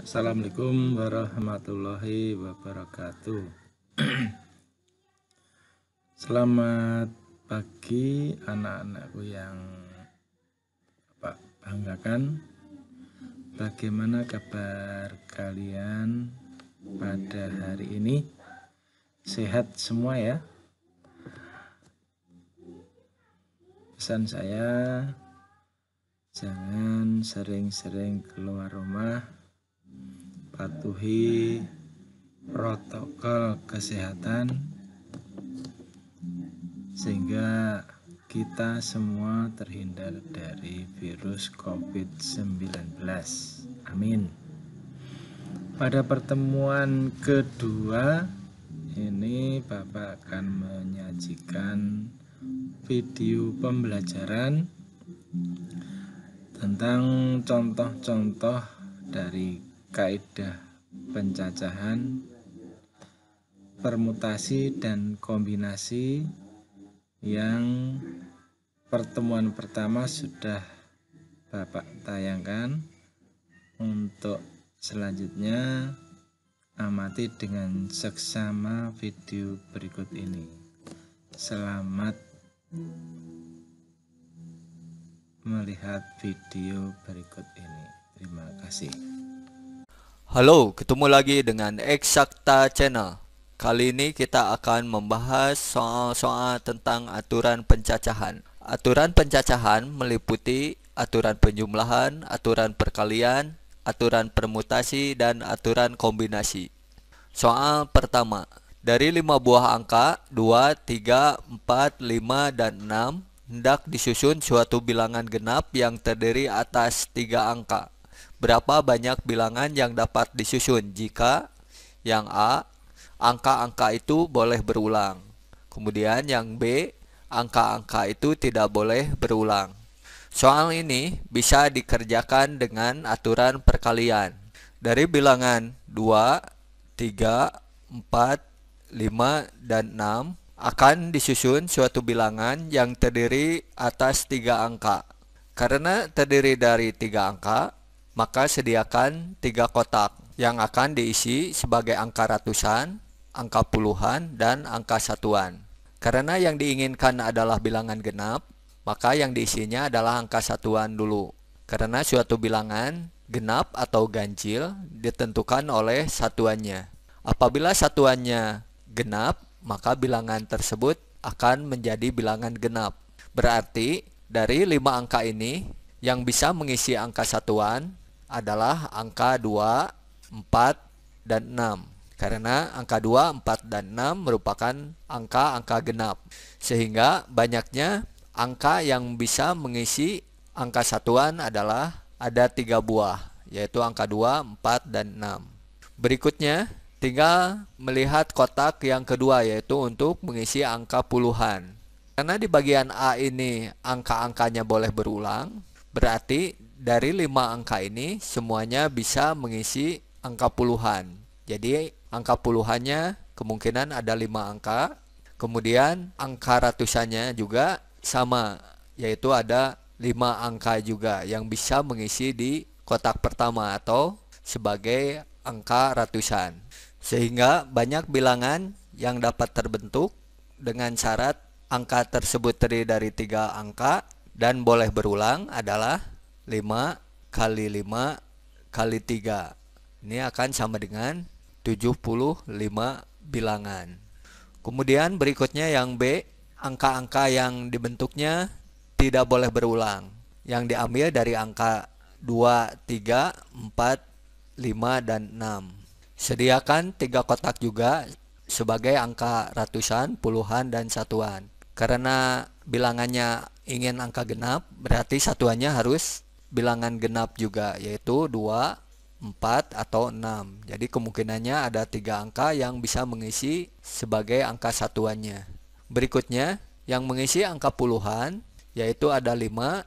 Assalamualaikum warahmatullahi wabarakatuh. Selamat pagi anak-anakku yang Bapak banggakan. Bagaimana kabar kalian pada hari ini? Sehat semua ya? Pesan saya, jangan sering-sering keluar rumah, patuhi protokol kesehatan sehingga kita semua terhindar dari virus COVID-19. Amin. Pada pertemuan kedua ini Bapak akan menyajikan video pembelajaran tentang contoh-contoh dari kaidah pencacahan, permutasi dan kombinasi yang pertemuan pertama sudah Bapak tayangkan. Untuk selanjutnya amati dengan seksama video berikut ini. Selamat melihat video berikut ini. Terima kasih. Halo, ketemu lagi dengan Eksakta Channel. Kali ini kita akan membahas soal-soal tentang aturan pencacahan. Aturan pencacahan meliputi aturan penjumlahan, aturan perkalian, aturan permutasi, dan aturan kombinasi. Soal pertama, dari 5 buah angka 2, 3, 4, 5, dan 6 hendak disusun suatu bilangan genap yang terdiri atas 3 angka. Berapa banyak bilangan yang dapat disusun jika yang A, angka-angka itu boleh berulang. Kemudian yang B, angka-angka itu tidak boleh berulang. Soal ini bisa dikerjakan dengan aturan perkalian. Dari bilangan 2, 3, 4, 5, dan 6 akan disusun suatu bilangan yang terdiri atas 3 angka. Karena terdiri dari 3 angka, maka sediakan 3 kotak yang akan diisi sebagai angka ratusan, angka puluhan, dan angka satuan. Karena yang diinginkan adalah bilangan genap, maka yang diisinya adalah angka satuan dulu. Karena suatu bilangan genap atau ganjil ditentukan oleh satuannya. Apabila satuannya genap, maka bilangan tersebut akan menjadi bilangan genap. Berarti dari 5 angka ini yang bisa mengisi angka satuan adalah angka 2, 4, dan 6. Karena angka 2, 4, dan 6 merupakan angka-angka genap. Sehingga banyaknya angka yang bisa mengisi angka satuan adalah ada 3 buah, yaitu angka 2, 4, dan 6. Berikutnya, tinggal melihat kotak yang kedua, yaitu untuk mengisi angka puluhan. Karena di bagian A ini angka-angkanya boleh berulang, berarti dari 5 angka ini semuanya bisa mengisi angka puluhan. Jadi angka puluhannya kemungkinan ada 5 angka. Kemudian angka ratusannya juga sama, yaitu ada 5 angka juga yang bisa mengisi di kotak pertama atau sebagai angka ratusan. Sehingga banyak bilangan yang dapat terbentuk dengan syarat angka tersebut terdiri dari 3 angka dan boleh berulang adalah 5 kali 5 kali 3. Ini akan sama dengan 75 bilangan. Kemudian berikutnya yang B, angka-angka yang dibentuknya tidak boleh berulang. Yang diambil dari angka 2, 3, 4, 5, dan 6. Sediakan 3 kotak juga sebagai angka ratusan, puluhan, dan satuan. Karena bilangannya ingin angka genap, berarti satuannya harus bilangan genap juga, yaitu 2, 4, atau 6. Jadi kemungkinannya ada 3 angka yang bisa mengisi sebagai angka satuannya. Berikutnya, yang mengisi angka puluhan, yaitu ada 5.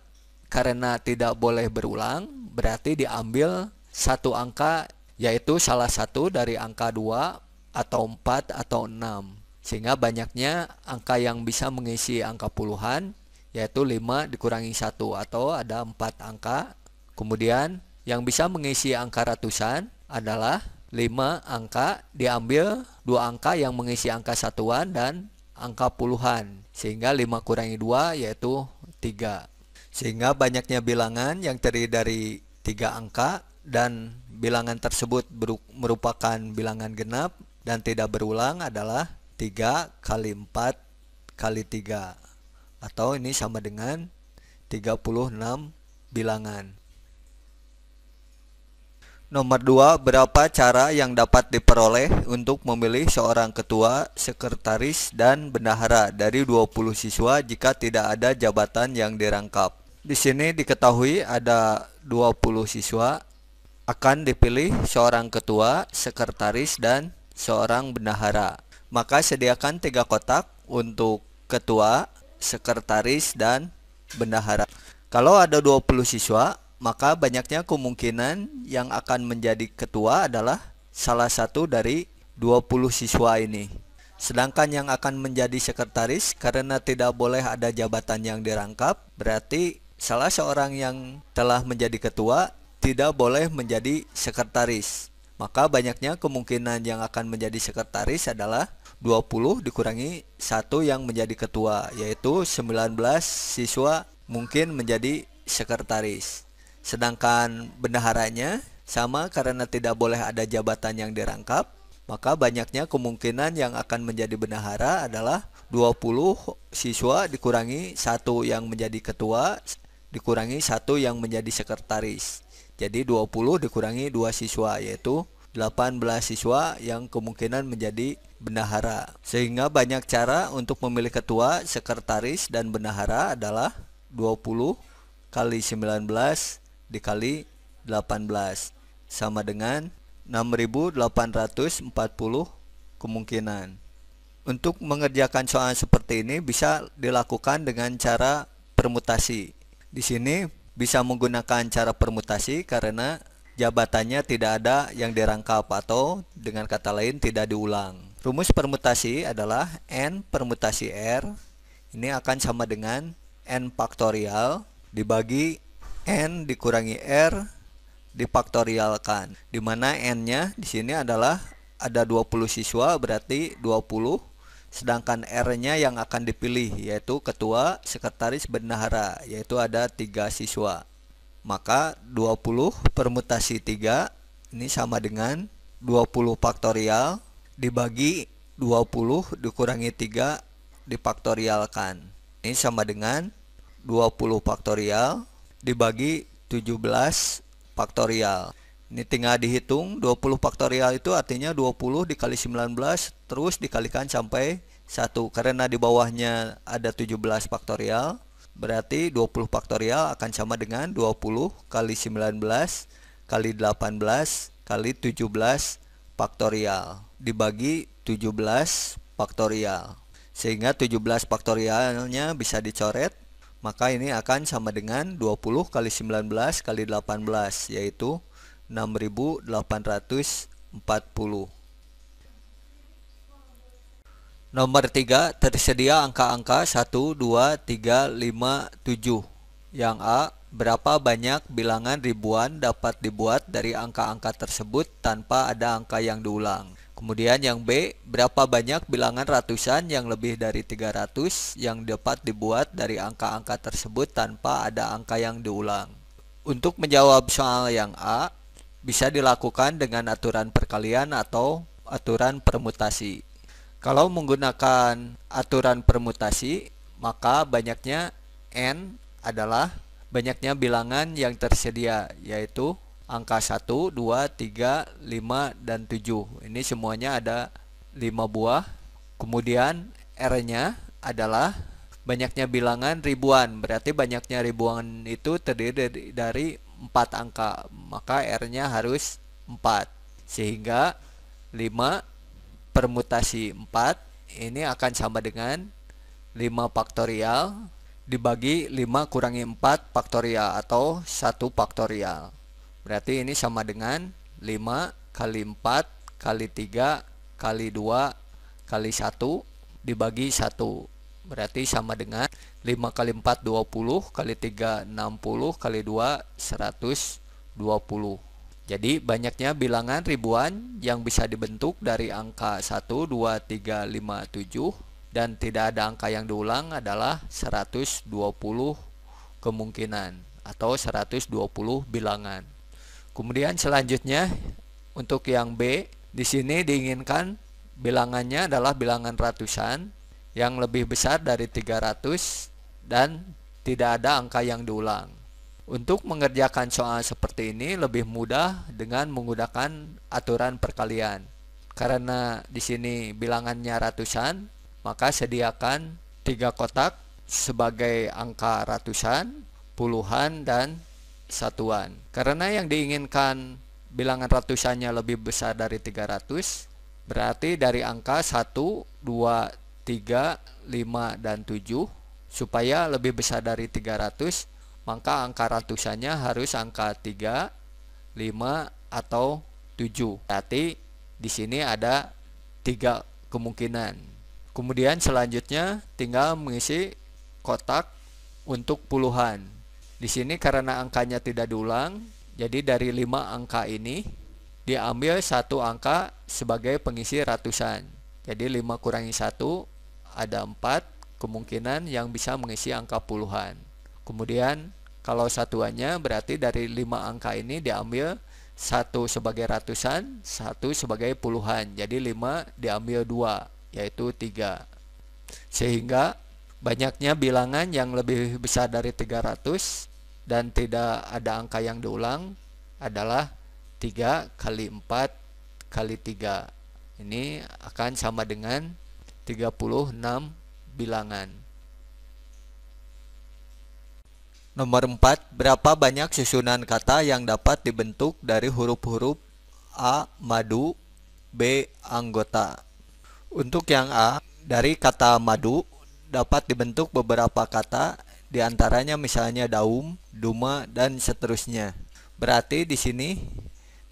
Karena tidak boleh berulang, berarti diambil satu angka, yaitu salah satu dari angka 2 atau 4 atau 6. Sehingga banyaknya angka yang bisa mengisi angka puluhan, yaitu 5 dikurangi 1 atau ada 4 angka. Kemudian Yang bisa mengisi angka ratusan adalah 5 angka diambil 2 angka yang mengisi angka satuan dan angka puluhan. Sehingga 5 kurangi 2 yaitu 3. Sehingga banyaknya bilangan yang terdiri dari 3 angka dan bilangan tersebut merupakan bilangan genap dan tidak berulang adalah 3 kali 4 kali 3. Atau ini sama dengan 36 bilangan. Nomor 2, berapa cara yang dapat diperoleh untuk memilih seorang ketua, sekretaris, dan bendahara dari 20 siswa jika tidak ada jabatan yang dirangkap? Di sini diketahui ada 20 siswa, akan dipilih seorang ketua, sekretaris, dan seorang bendahara. Maka sediakan 3 kotak untuk ketua, sekretaris, dan bendahara. Kalau ada 20 siswa, maka banyaknya kemungkinan yang akan menjadi ketua adalah salah satu dari 20 siswa ini. Sedangkan yang akan menjadi sekretaris karena tidak boleh ada jabatan yang dirangkap, berarti salah seorang yang telah menjadi ketua tidak boleh menjadi sekretaris. Maka banyaknya kemungkinan yang akan menjadi sekretaris adalah 20 dikurangi 1 yang menjadi ketua, yaitu 19 siswa mungkin menjadi sekretaris. Sedangkan bendaharanya sama karena tidak boleh ada jabatan yang dirangkap, maka banyaknya kemungkinan yang akan menjadi bendahara adalah 20 siswa dikurangi 1 yang menjadi ketua, dikurangi 1 yang menjadi sekretaris. Jadi 20 dikurangi 2 siswa, yaitu 18 siswa yang kemungkinan menjadi bendahara. Sehingga banyak cara untuk memilih ketua, sekretaris, dan bendahara adalah 20 kali 19 dikali 18 sama dengan 6.840 kemungkinan. Untuk mengerjakan soal seperti ini bisa dilakukan dengan cara permutasi. Di sini bisa menggunakan cara permutasi karena jabatannya tidak ada yang dirangkap atau dengan kata lain tidak diulang. Rumus permutasi adalah N permutasi R ini akan sama dengan N faktorial dibagi N dikurangi R difaktorialkan, di mana N-nya di sini adalah ada 20 siswa berarti 20, sedangkan R-nya yang akan dipilih yaitu ketua, sekretaris, bendahara yaitu ada 3 siswa. Maka 20 permutasi 3 ini sama dengan 20 faktorial dibagi 20 dikurangi 3 difaktorialkan. Ini sama dengan 20 faktorial dibagi 17 faktorial. Ini tinggal dihitung 20 faktorial itu artinya 20 dikali 19 terus dikalikan sampai 1. Karena di bawahnya ada 17 faktorial, berarti 20 faktorial akan sama dengan 20 kali 19 kali 18 kali 17 faktorial dibagi 17 faktorial. Sehingga 17 faktorialnya bisa dicoret. Maka ini akan sama dengan 20 kali 19 kali 18 yaitu 6.840. Nomor 3, tersedia angka-angka 1, 2, 3, 5, 7. Yang A, berapa banyak bilangan ribuan dapat dibuat dari angka-angka tersebut tanpa ada angka yang diulang. Kemudian yang B, berapa banyak bilangan ratusan yang lebih dari 300 yang dapat dibuat dari angka-angka tersebut tanpa ada angka yang diulang. Untuk menjawab soal yang A, bisa dilakukan dengan aturan perkalian atau aturan permutasi. Kalau menggunakan aturan permutasi, maka banyaknya N adalah banyaknya bilangan yang tersedia, yaitu angka 1, 2, 3, 5, dan 7. Ini semuanya ada 5 buah. Kemudian R-nya adalah banyaknya bilangan ribuan. Berarti banyaknya ribuan itu terdiri dari 4 angka. Maka R-nya harus 4. Sehingga 5 permutasi 4 ini akan sama dengan 5 faktorial dibagi 5 kurangi 4 faktorial atau 1 faktorial. Berarti ini sama dengan 5 kali 4 kali 3 kali 2 kali 1 dibagi 1. Berarti sama dengan 5 kali 4 20 kali 3 60 kali 2 120. Jadi banyaknya bilangan ribuan yang bisa dibentuk dari angka 1, 2, 3, 5, 7 dan tidak ada angka yang diulang adalah 120 kemungkinan atau 120 bilangan. Kemudian selanjutnya untuk yang B, di sini diinginkan bilangannya adalah bilangan ratusan yang lebih besar dari 300 dan tidak ada angka yang diulang. Untuk mengerjakan soal seperti ini lebih mudah dengan menggunakan aturan perkalian. Karena di sini bilangannya ratusan, maka sediakan 3 kotak sebagai angka ratusan, puluhan, dan satuan. Karena yang diinginkan bilangan ratusannya lebih besar dari 300, berarti dari angka 1, 2, 3, 5, dan 7, supaya lebih besar dari 300, maka angka ratusannya harus angka 3, 5, atau 7. Berarti di sini ada 3 kemungkinan. Kemudian selanjutnya tinggal mengisi kotak untuk puluhan. Di sini karena angkanya tidak diulang, jadi dari 5 angka ini diambil 1 angka sebagai pengisi ratusan. Jadi 5 kurangi 1 ada 4 kemungkinan yang bisa mengisi angka puluhan. Kemudian kalau satuannya berarti dari 5 angka ini diambil 1 sebagai ratusan, 1 sebagai puluhan. Jadi 5 diambil 2, yaitu 3. Sehingga banyaknya bilangan yang lebih besar dari 300 dan tidak ada angka yang diulang adalah 3 kali 4 kali 3. Ini akan sama dengan 36 bilangan. Nomor 4, berapa banyak susunan kata yang dapat dibentuk dari huruf-huruf A. Madu, B. Anggota. Untuk yang A, dari kata madu dapat dibentuk beberapa kata, diantaranya misalnya daum, duma, dan seterusnya. Berarti di sini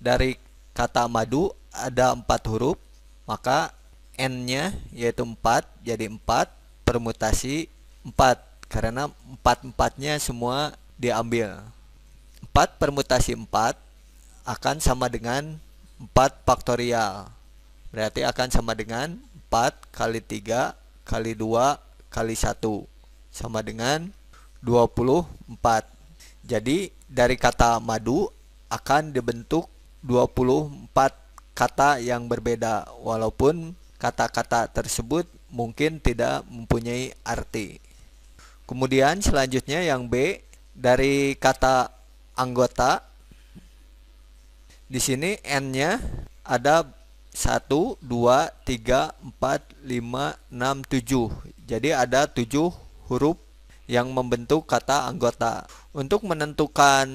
dari kata madu ada 4 huruf, maka N-nya yaitu 4, jadi 4 permutasi 4. Karena 4-4-nya semua diambil. 4 permutasi 4 akan sama dengan 4 faktorial. Berarti akan sama dengan 4 kali 3 kali 2 kali 1 sama dengan 24. Jadi dari kata madu akan dibentuk 24 kata yang berbeda, walaupun kata-kata tersebut mungkin tidak mempunyai arti. Kemudian selanjutnya yang B, dari kata anggota. Di sini N-nya ada 1, 2, 3, 4, 5, 6, 7. Jadi ada 7 huruf yang membentuk kata anggota. Untuk menentukan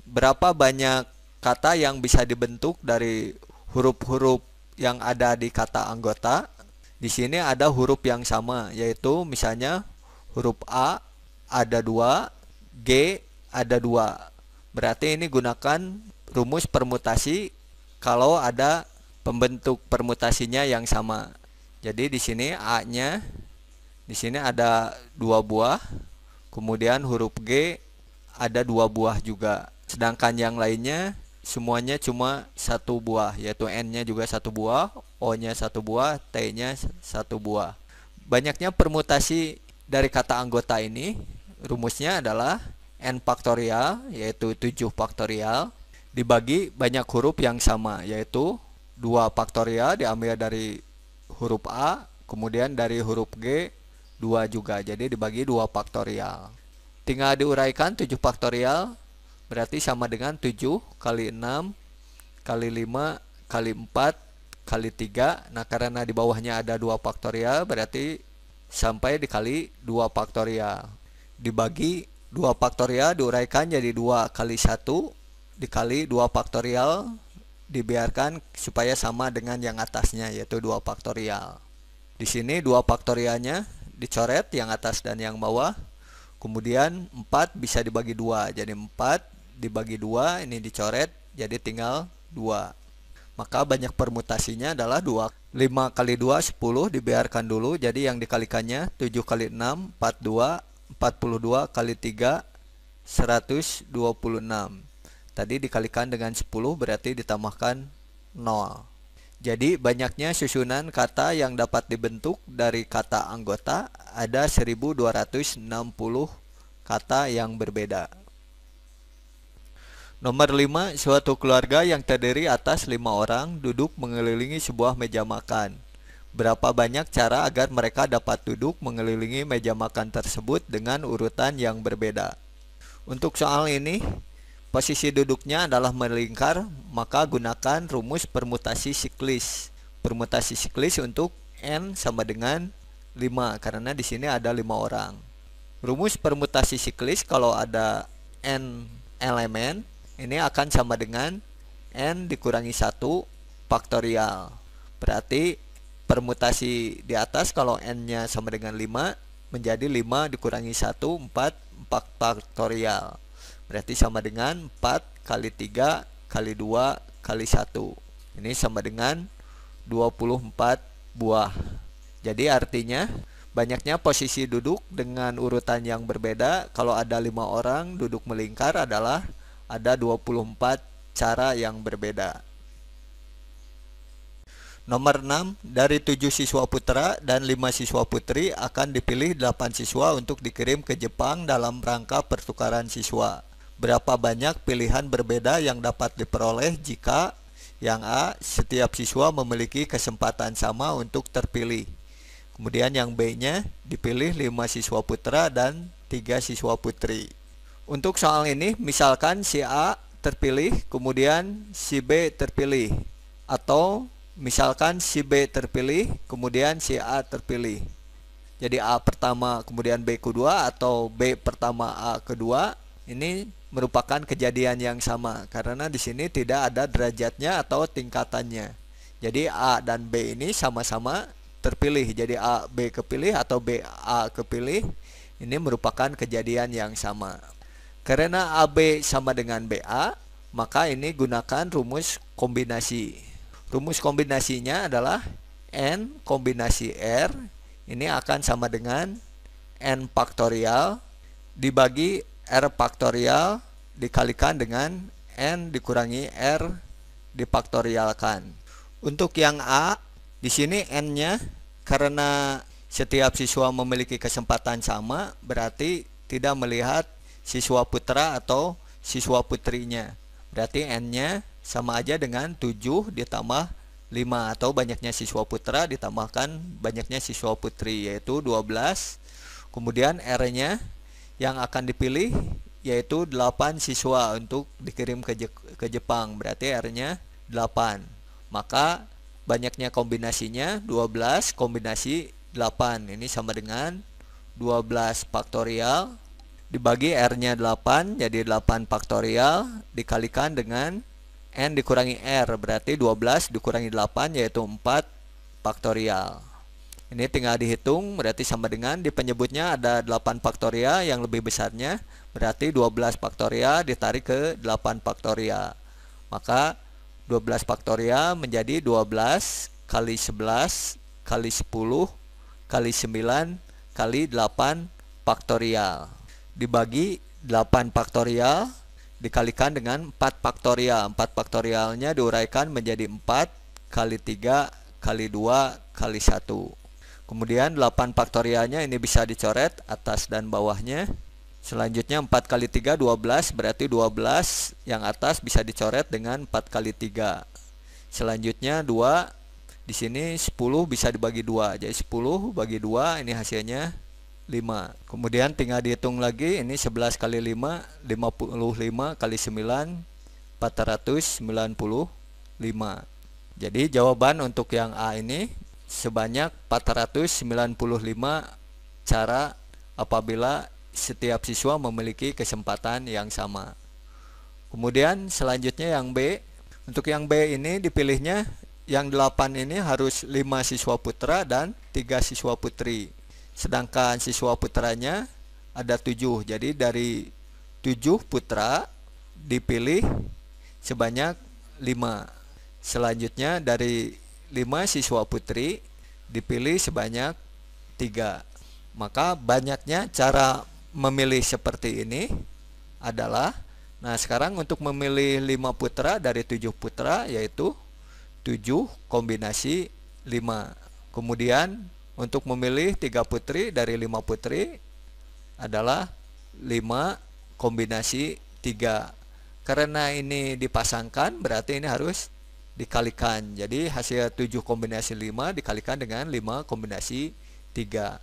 berapa banyak kata yang bisa dibentuk dari huruf-huruf yang ada di kata anggota, di sini ada huruf yang sama, yaitu misalnya huruf A ada 2, G ada 2. Berarti ini gunakan rumus permutasi kalau ada pembentuk permutasinya yang sama. Jadi di sini A-nya di sini ada 2 buah, kemudian huruf G ada 2 buah juga. Sedangkan yang lainnya semuanya cuma 1 buah, yaitu N-nya juga 1 buah, O-nya 1 buah, T-nya 1 buah. Banyaknya permutasi dari kata anggota ini, rumusnya adalah N faktorial, yaitu 7 faktorial, dibagi banyak huruf yang sama, yaitu 2 faktorial diambil dari huruf A, kemudian dari huruf G 2 juga, jadi dibagi 2 faktorial. Tinggal diuraikan 7 faktorial, berarti sama dengan 7 kali 6 kali 5 kali 4 kali 3. Nah karena di bawahnya ada 2 faktorial, berarti sampai dikali 2 faktorial. Dibagi 2 faktorial diuraikan jadi 2 kali 1 dikali 2 faktorial, dibiarkan supaya sama dengan yang atasnya, yaitu 2 faktorial. Di sini 2 faktorialnya dicoret, yang atas dan yang bawah. Kemudian 4 bisa dibagi 2, jadi 4 dibagi 2 ini dicoret, jadi tinggal 2. Maka banyak permutasinya adalah 2. 5 kali 2 10, dibiarkan dulu, jadi yang dikalikannya 7 kali 6 42, 42 kali 3 126. Tadi dikalikan dengan 10 berarti ditambahkan 0. Jadi banyaknya susunan kata yang dapat dibentuk dari kata anggota ada 1260 kata yang berbeda. Nomor 5, suatu keluarga yang terdiri atas 5 orang duduk mengelilingi sebuah meja makan. Berapa banyak cara agar mereka dapat duduk mengelilingi meja makan tersebut dengan urutan yang berbeda? Untuk soal ini, posisi duduknya adalah melingkar, maka gunakan rumus permutasi siklis. Permutasi siklis untuk n sama dengan 5 karena di sini ada 5 orang. Rumus permutasi siklis kalau ada n elemen ini akan sama dengan n dikurangi 1 faktorial. Berarti permutasi di atas kalau n-nya sama dengan 5 menjadi 5 dikurangi 1 4 faktorial. Berarti sama dengan 4 kali 3 kali 2 kali 1. Ini sama dengan 24 buah. Jadi artinya banyaknya posisi duduk dengan urutan yang berbeda. Kalau ada 5 orang duduk melingkar adalah ada 24 cara yang berbeda. Nomor 6, dari 7 siswa putra dan 5 siswa putri akan dipilih 8 siswa untuk dikirim ke Jepang dalam rangka pertukaran siswa. Berapa banyak pilihan berbeda yang dapat diperoleh jika yang A, setiap siswa memiliki kesempatan sama untuk terpilih. Kemudian yang B-nya dipilih 5 siswa putra dan 3 siswa putri. Untuk soal ini, misalkan si A terpilih, kemudian si B terpilih. Atau misalkan si B terpilih, kemudian si A terpilih. Jadi A pertama, kemudian B kedua, atau B pertama A kedua. Ini merupakan kejadian yang sama, karena di sini tidak ada derajatnya atau tingkatannya. Jadi A dan B ini sama-sama terpilih. Jadi A, B kepilih atau B, A kepilih. Ini merupakan kejadian yang sama. Karena AB sama dengan BA, maka ini gunakan rumus kombinasi. Rumus kombinasinya adalah N kombinasi R, ini akan sama dengan N faktorial dibagi R faktorial dikalikan dengan N dikurangi R difaktorialkan. Untuk yang A, di sini N-nya karena setiap siswa memiliki kesempatan sama, berarti tidak melihat siswa putra atau siswa putrinya. Berarti N-nya sama aja dengan 7 ditambah 5 atau banyaknya siswa putra ditambahkan banyaknya siswa putri, yaitu 12. Kemudian R-nya yang akan dipilih yaitu 8 siswa untuk dikirim ke Jepang. Berarti R-nya 8. Maka banyaknya kombinasinya 12 kombinasi 8. Ini sama dengan 12 faktorial dibagi R-nya 8, jadi 8 faktorial dikalikan dengan N dikurangi R, berarti 12 dikurangi 8 yaitu 4 faktorial. Ini tinggal dihitung, berarti sama dengan di penyebutnya ada 8 faktorial yang lebih besarnya, berarti 12 faktorial ditarik ke 8 faktorial. Maka 12 faktorial menjadi 12 kali 11 kali 10 kali 9 kali 8 faktorial. Dibagi 8 faktorial dikalikan dengan 4 faktorial. 4 faktorialnya diuraikan menjadi 4 kali 3 kali 2 kali 1. Kemudian 8 faktorialnya ini bisa dicoret atas dan bawahnya. Selanjutnya 4 kali 3 12, berarti 12 yang atas bisa dicoret dengan 4 kali 3. Selanjutnya 2 di sini 10 bisa dibagi 2. Jadi 10 bagi 2 ini hasilnya 5. Kemudian tinggal dihitung lagi, ini 11 kali 5 55 kali 9 495. Jadi jawaban untuk yang A ini sebanyak 495 cara apabila setiap siswa memiliki kesempatan yang sama. Kemudian selanjutnya yang B. Untuk yang B ini dipilihnya yang 8 ini harus 5 siswa putra dan 3 siswa putri. Sedangkan siswa putranya ada 7. Jadi dari 7 putra dipilih sebanyak 5. Selanjutnya dari 5 siswa putri dipilih sebanyak 3. Maka banyaknya cara memilih seperti ini adalah Nah, sekarang untuk memilih 5 putra dari 7 putra, yaitu 7 kombinasi 5. Kemudian untuk memilih 3 putri dari 5 putri adalah 5 kombinasi 3. Karena ini dipasangkan, berarti ini harus dikalikan. Jadi hasil 7 kombinasi 5 dikalikan dengan 5 kombinasi 3.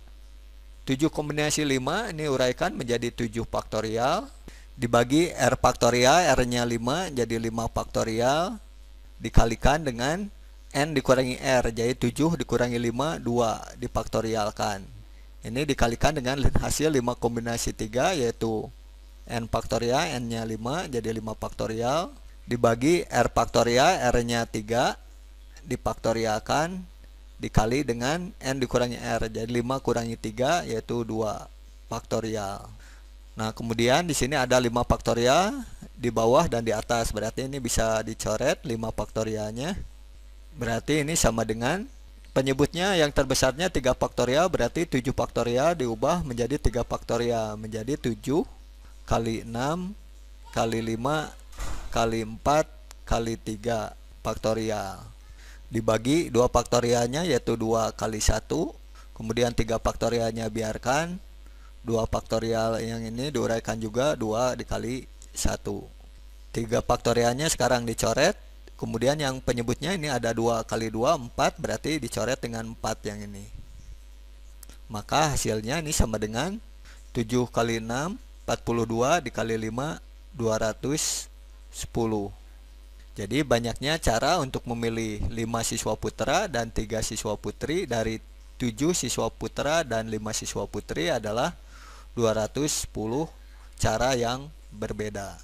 7 kombinasi 5 ini uraikan menjadi 7 faktorial. Dibagi R faktorial, R-nya 5 jadi 5 faktorial. Dikalikan dengan N dikurangi R, jadi 7 dikurangi 5, 2 difaktorialkan. Ini dikalikan dengan hasil 5 kombinasi 3, yaitu N faktorial, N-nya 5 jadi 5 faktorial. Dibagi R faktorial, R-nya 3 difaktorialkan, dikali dengan N dikurangi R, jadi 5 kurangi 3 yaitu 2 faktorial. Nah, kemudian di sini ada 5 faktorial di bawah dan di atas, berarti ini bisa dicoret 5 faktorialnya. Berarti ini sama dengan penyebutnya yang terbesarnya 3 faktorial, berarti 7 faktorial diubah menjadi 3 faktorial, menjadi 7 kali 6 kali 5 kali 4 kali 3 faktorial. Dibagi 2 faktorialnya yaitu 2 kali 1, kemudian 3 faktorialnya biarkan, 2 faktorial yang ini diuraikan juga 2 dikali 1. 3 faktorialnya sekarang dicoret, kemudian yang penyebutnya ini ada 2 kali 2, 4, berarti dicoret dengan 4 yang ini. Maka hasilnya ini sama dengan 7 kali 6, 42 dikali 5, 210. Jadi banyaknya cara untuk memilih 5 siswa putra dan 3 siswa putri dari 7 siswa putra dan 5 siswa putri adalah 210 cara yang berbeda.